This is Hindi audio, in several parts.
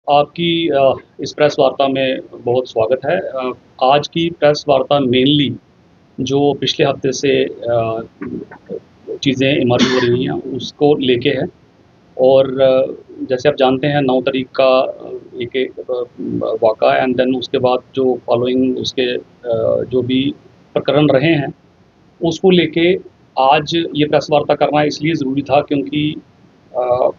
आपकी इस प्रेस वार्ता में बहुत स्वागत है। आज की प्रेस वार्ता मेनली जो पिछले हफ्ते से चीज़ें इमर्ज हो रही हैं उसको लेके है। और जैसे आप जानते हैं 9 तारीख का एक एक वाक़ा एंड देन उसके बाद जो फॉलोइंग उसके जो भी प्रकरण रहे हैं उसको लेके आज ये प्रेस वार्ता करना इसलिए ज़रूरी था क्योंकि अ,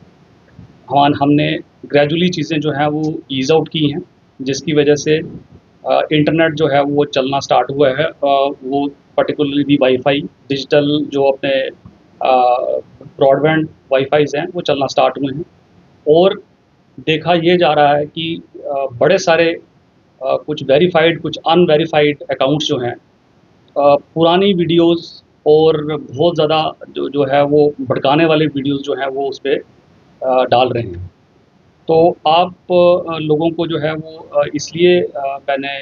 हमने ग्रेजुअली चीज़ें जो हैं वो ईज़ आउट की हैं, जिसकी वजह से इंटरनेट जो है वो चलना स्टार्ट हुआ है। वो पर्टिकुलरली भी वाईफ़ाई डिजिटल जो अपने ब्रॉडबैंड वाईफ़ाईज़ हैं वो चलना स्टार्ट हुए हैं। और देखा ये जा रहा है कि बड़े सारे कुछ वेरिफ़ाइड कुछ अनवेरिफ़ाइड अकाउंट्स जो हैं पुरानी वीडियोज़ और बहुत ज़्यादा जो जो है वो भड़काने वाले वीडियोज़ जो हैं वो उसपे डाल रहे हैं। तो आप लोगों को जो है वो इसलिए मैंने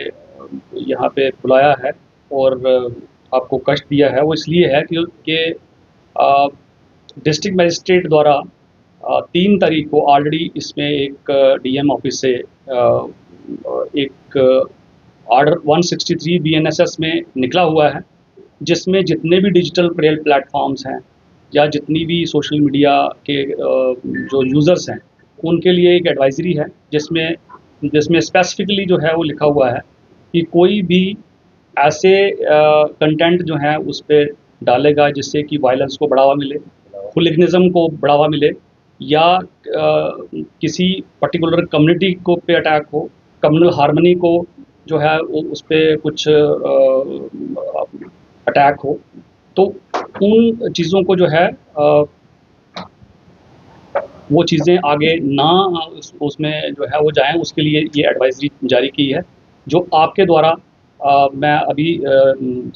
यहाँ पे बुलाया है और आपको कष्ट दिया है, वो इसलिए है कि अ, डिस्ट्रिक्ट मजिस्ट्रेट द्वारा 3 तारीख को ऑलरेडी इसमें एक डीएम ऑफिस से एक ऑर्डर 163 बीएनएसएस में निकला हुआ है, जिसमें जितने भी डिजिटल प्लेटफॉर्म्स हैं या जितनी भी सोशल मीडिया के जो यूज़र्स हैं उनके लिए एक एडवाइजरी है, जिसमें जिसमें स्पेसिफिकली जो है वो लिखा हुआ है कि कोई भी ऐसे कंटेंट जो है उस पर डालेगा जिससे कि वायलेंस को बढ़ावा मिले, हुलिगनिज्म को बढ़ावा मिले या किसी पर्टिकुलर कम्युनिटी को पे अटैक हो, कम्युनल हार्मनी को जो है उस पर कुछ अटैक हो, तो उन चीज़ों को जो है वो चीज़ें आगे ना उसमें जो है वो जाएं, उसके लिए ये एडवाइजरी जारी की है, जो आपके द्वारा मैं अभी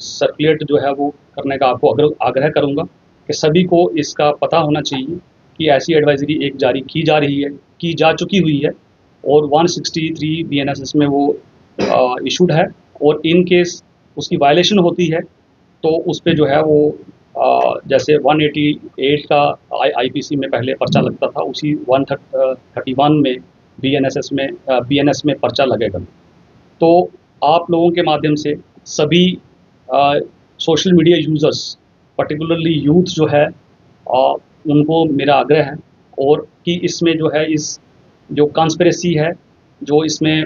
सर्कुलेट जो है वो करने का आपको आग्रह करूँगा कि सभी को इसका पता होना चाहिए कि ऐसी एडवाइजरी एक जारी की जा रही है, की जा चुकी हुई है और 163 बीएनएसएस में वो इशूड है। और इन केस उसकी वायलेशन होती है तो उस पे जो है वो जैसे 188 का आईपीसी में पहले पर्चा लगता था, उसी 131 में बीएनएस में पर्चा लगेगा। तो आप लोगों के माध्यम से सभी social media users particularly youth जो है उनको मेरा आग्रह है और कि इसमें जो है इस जो कॉन्स्पिरेसी है, जो इसमें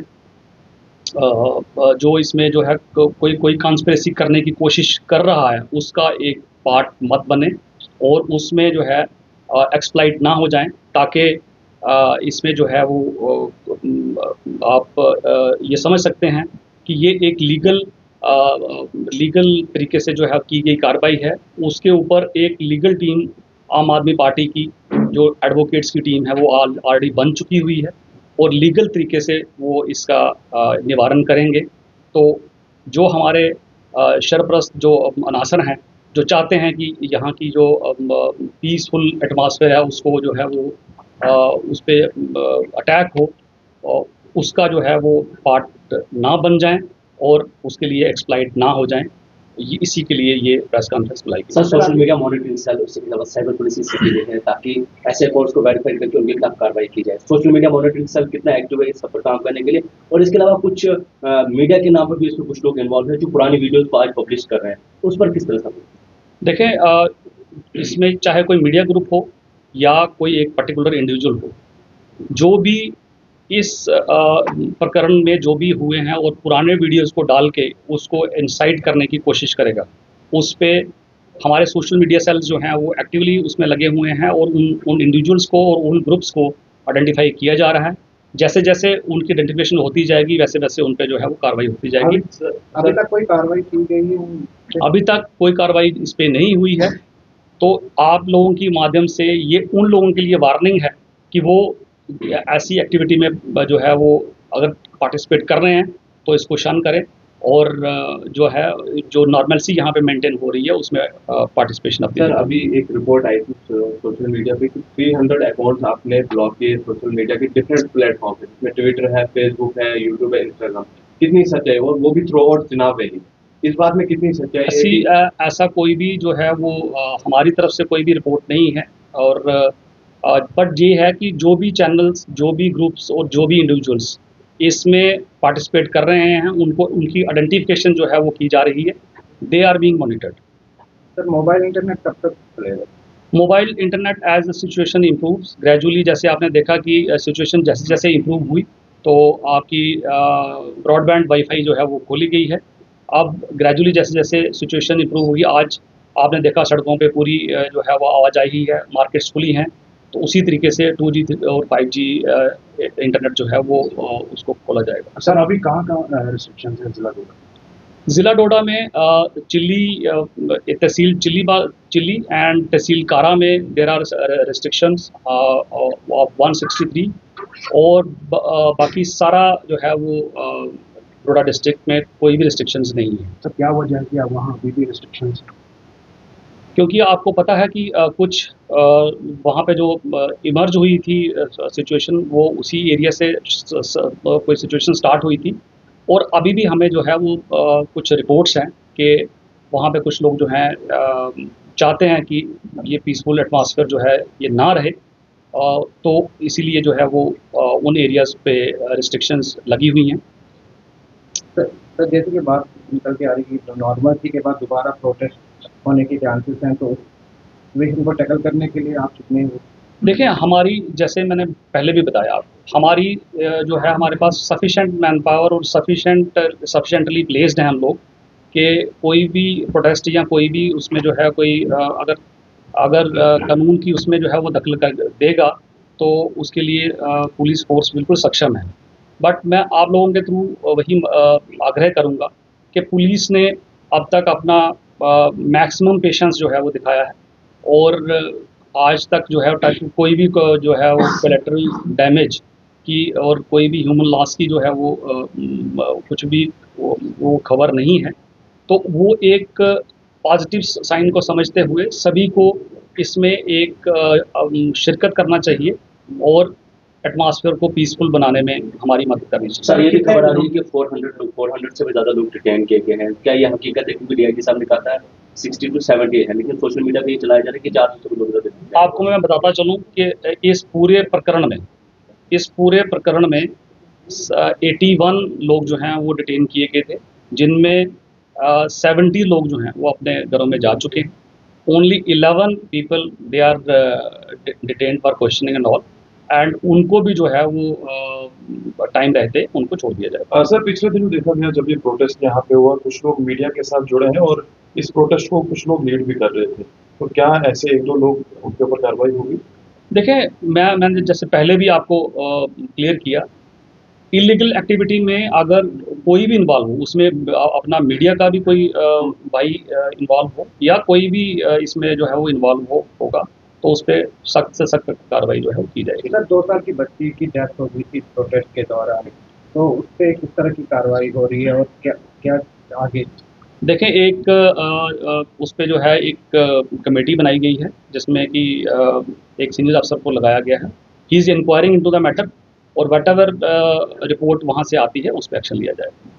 जो इसमें जो है कोई कोई कॉन्स्पिरेसी करने की कोशिश कर रहा है उसका एक पार्ट मत बने और उसमें जो है एक्सप्लॉइट ना हो जाएं, ताकि इसमें जो है वो आप ये समझ सकते हैं कि ये एक लीगल तरीके से जो है की गई कार्रवाई है। उसके ऊपर एक लीगल टीम आम आदमी पार्टी की जो एडवोकेट्स की टीम है वो ऑलरेडी बन चुकी हुई है और लीगल तरीके से वो इसका निवारण करेंगे। तो जो हमारे सरपरस्त जो अनासर हैं, जो चाहते हैं कि यहाँ की जो पीसफुल एटमॉस्फेयर है उसको जो है वो उस पे अटैक हो और उसका जो है वो पार्ट ना बन जाएँ और उसके लिए एक्सप्लॉइट ना हो जाएँ। ये इसी के लिए ये प्रेस कॉन्फ्रेंस बुलाई गई। Sir, social media monitoring cell, उसके अलावा साइबर पुलिस इससे जुड़े हैं ताकि ऐसे अकाउंट्स को वेरीफाई करके उनके खिलाफ कार्रवाई की जाए। सोशल मीडिया मॉनिटरिंग सेल कितना एक्टिव है इस पर काम करने के लिए, और इसके अलावा कुछ मीडिया के नाम पर भी इसमें कुछ लोग इन्वॉल्व हैं जो पुरानी वीडियोस को आज पब्लिश कर रहे हैं, तो उस पर किस तरह से? देखें, इसमें चाहे कोई मीडिया ग्रुप हो या कोई एक पर्टिकुलर इंडिविजुअल हो, जो भी इस प्रकरण में जो भी हुए हैं और पुराने वीडियोस को डाल के उसको इंसाइट करने की कोशिश करेगा, उस पे हमारे सोशल मीडिया सेल्स जो हैं वो एक्टिवली उसमें लगे हुए हैं और उन इंडिविजुअल्स को और उन ग्रुप्स को आइडेंटिफाई किया जा रहा है। जैसे जैसे उनकी आइडेंटिफिकेशन होती जाएगी वैसे वैसे उन पे जो है वो कार्रवाई होती जाएगी। अभी तक कोई कार्रवाई की गई है? अभी तक कोई कार्रवाई इस पे नहीं हुई है। तो आप लोगों की माध्यम से ये उन लोगों के लिए वार्निंग है कि वो ऐसी एक्टिविटी में जो है वो अगर पार्टिसिपेट कर रहे हैं तो इसको शन करें और जो है जो नॉर्मलसी यहाँ पे मेंटेन हो रही है उसमें पार्टिसिपेशन अपनी। सर, अभी एक रिपोर्ट आई थी सोशल मीडिया पे कि 300 अकाउंट्स आपने ब्लॉक किए सोशल मीडिया के डिफरेंट प्लेटफॉर्म पे, जिसमें ट्विटर है, फेसबुक है, यूट्यूब है, इंस्टाग्राम। कितनी सच्चाई और वो भी थ्रू आउट चुनाव रैली, इस बात में कितनी सच्चाई है? ऐसा कोई भी जो है वो हमारी तरफ से कोई भी रिपोर्ट नहीं है और बट ये है कि जो भी चैनल्स, जो भी ग्रुप्स और जो भी इंडिविजुअल्स इसमें पार्टिसिपेट कर रहे हैं, उनको उनकी आइडेंटिफिकेशन जो है वो की जा रही है। They are being monitored. Sir mobile internet कब तक चलेगा? Mobile internet as the situation improves gradually, जैसे आपने देखा कि सिचुएशन जैसे जैसे इम्प्रूव हुई तो आपकी ब्रॉडबैंड वाईफाई जो है वो खोली गई है। अब ग्रेजुअली जैसे जैसे सिचुएशन इम्प्रूव हुई, आज आपने देखा सड़कों पे पूरी जो है वो आवाजाही है, मार्केट्स खुली हैं, तो उसी तरीके से 2G और 5G इंटरनेट जो है वो उसको खोला जाएगा। सर अभी कहाँ कहाँ रिस्ट्रिक्शन है जिला डोडा? ज़िला डोडा में चिल्ली, तहसील चिल्ली एंड तहसील कारा में देर आर रिस्ट्रिक्शंस ऑफ 163, और बाकी सारा जो है वो डोडा डिस्ट्रिक्ट में कोई भी रिस्ट्रिक्शंस नहीं है। सर क्या वजह है कि अब वहाँ अभी भी रिस्ट्रिक्शंस? क्योंकि आपको पता है कि कुछ वहाँ पे जो इमर्ज हुई थी सिचुएशन, वो उसी एरिया से कोई सिचुएशन स्टार्ट हुई थी, और अभी भी हमें जो है वो कुछ रिपोर्ट्स हैं कि वहाँ पे कुछ लोग जो हैं चाहते हैं कि ये पीसफुल एटमॉस्फेयर जो है ये ना रहे, तो इसीलिए जो है वो उन एरियाज़ पे रिस्ट्रिक्शंस लगी हुई हैं। सर जैसे कि बात निकल के आ रही है नॉर्मल के बाद दोबारा प्रोटेस्ट होने के चांसेस हैं, तो सिचुएशन को टैकल करने के लिए आप कितने? देखिए, हमारी, जैसे मैंने पहले भी बताया, हमारी जो है हमारे पास सफिशेंट मैन पावर और सफिशेंटली प्लेस्ड हैं हम लोग, कि कोई भी प्रोटेस्ट या कोई भी उसमें जो है कोई अगर कानून की उसमें जो है वो दखल कर देगा तो उसके लिए पुलिस फोर्स बिल्कुल सक्षम है। बट मैं आप लोगों के थ्रू वही आग्रह करूँगा कि पुलिस ने अब तक अपना मैक्सिमम पेशेंस जो है वो दिखाया है, और आज तक जो है ताकि कोई भी जो है वो कोलैटरल डैमेज की और कोई भी ह्यूमन लॉस की जो है वो कुछ भी वो खबर नहीं है। तो वो एक पॉजिटिव साइन को समझते हुए सभी को इसमें एक शिरकत करना चाहिए और एटमॉस्फेयर को पीसफुल बनाने में हमारी मदद करनी चाहिए। सर ये भी खबर आ रही है कि 400 से भी ज़्यादा लोग डिटेन किए गए हैं, क्या ये हकीकत है? क्योंकि DIG साहब ने कहा था 60 to 70 है, लेकिन सोशल मीडिया पे ये चलाया जा रहा है कि 400 से भी लोग। आपको मैं बताता चलूँ कि इस पूरे प्रकरण में 81 लोग जो हैं वो डिटेन किए गए थे, जिनमें 70 लोग जो हैं वो अपने घरों में जा चुके हैं। Only 11 people they are detained for questioning and all, and उनको भी जो है वो टाइम रहते उनको छोड़ दिया जाए। सर पिछले दिनों देखा गया जब ये प्रोटेस्ट यहाँ पे हुआ, कुछ लोग मीडिया के साथ जुड़े हैं और इस प्रोटेस्ट को कुछ लोग लीड भी कर रहे थे, तो क्या ऐसे 1-2 लोग उनके ऊपर कार्रवाई होगी? देखिए, मैंने जैसे पहले भी आपको क्लियर किया, इलीगल एक्टिविटी में अगर कोई भी इन्वॉल्व हो, उसमें अपना मीडिया का भी कोई भाई इन्वॉल्व हो या कोई भी इसमें जो है वो इन्वॉल्व होगा, तो उस पर सख्त से सख्त कार्रवाई जो है वो की जाएगी। सर 2 साल की बच्ची की डेथ हो गई थी प्रोटेस्ट के दौरान, तो उस पर किस तरह की कार्रवाई हो रही है और क्या क्या आगे? देखें, एक उस पे जो है एक कमेटी बनाई गई है जिसमें कि एक सीनियर अफसर को लगाया गया है। He is enquiring into the matter, और वट एवर रिपोर्ट वहाँ से आती है उस पर एक्शन लिया जाएगा।